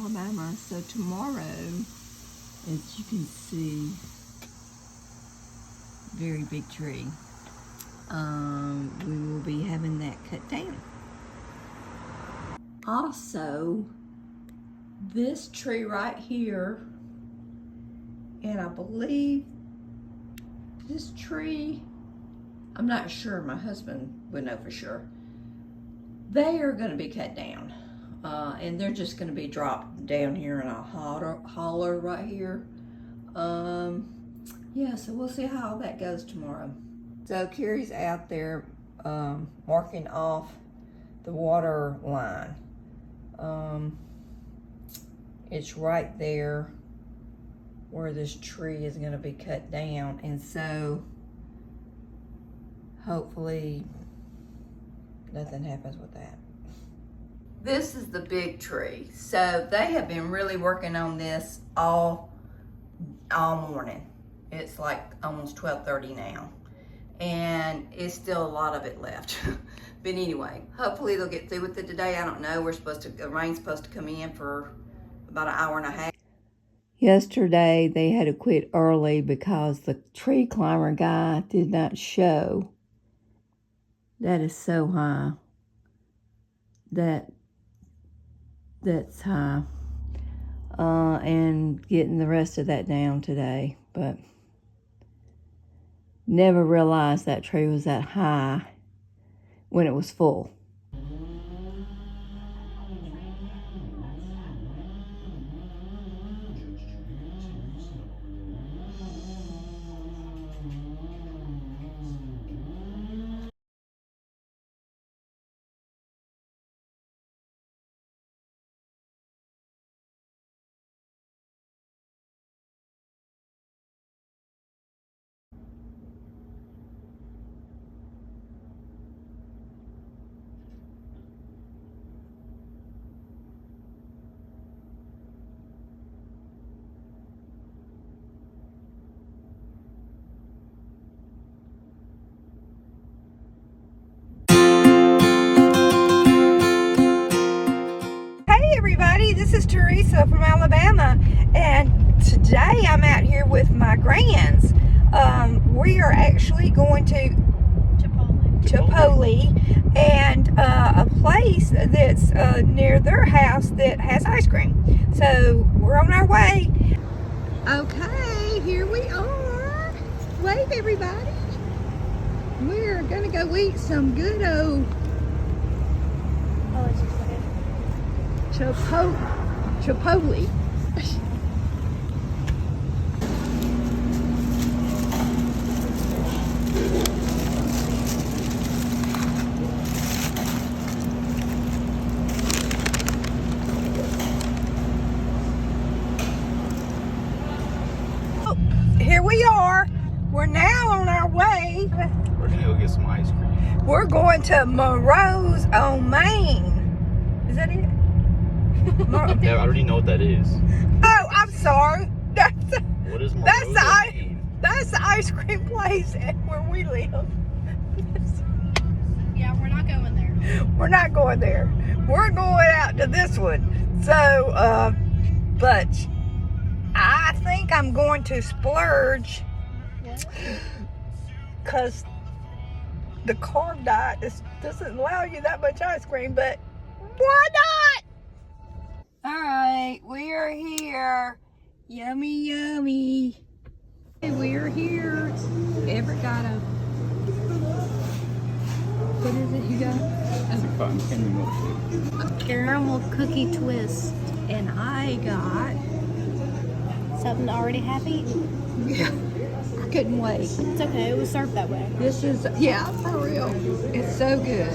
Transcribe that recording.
Alabama. So tomorrow, as you can see, very big tree. We will be having that cut down. Also, this tree right here, and I believe this tree, I'm not sure, my husband would know for sure, they are going to be cut down. And they're just going to be dropped down here in a holler right here. Yeah, so we'll see how that goes tomorrow. So Carrie's out there marking off the water line. It's right there where this tree is going to be cut down, and so hopefully nothing happens with that. This is the big tree. So they have been really working on this all morning. It's like almost 12:30 now, and it's still a lot of it left. But anyway, hopefully they'll get through with it today. I don't know. The rain's supposed to come in for about an hour and a half. Yesterday they had to quit early because the tree climber guy did not show. That is so high. That's high. And getting the rest of that down today, but never realized that tree was that high when it was full. This is Teresa from Alabama, and today I'm out here with my grands. We are actually going to Chipotle, and a place that's near their house that has ice cream. So we're on our way. Okay, here we are. Wave, everybody. We're gonna go eat some good old Chipotle. Here we are. We're now on our way. We're gonna go get some ice cream. We're going to Monroe's on Main. Is that it? Yeah, I already know what that is. Oh, I'm sorry. What is Monroe's on Main? That's the ice cream place where we live. Yeah, we're not going there. We're not going there. We're going out to this one. So, but I think I'm going to splurge because the carb diet doesn't allow you that much ice cream, but why not? All right, we are here. Yummy, yummy. We are here. Ever got a, what is it you got? It's a cotton candy milkshake. A caramel cookie twist. And I got, Something to already have eaten. yeah, I couldn't wait. It's okay, it was served that way. This is, yeah, for real. It's so good.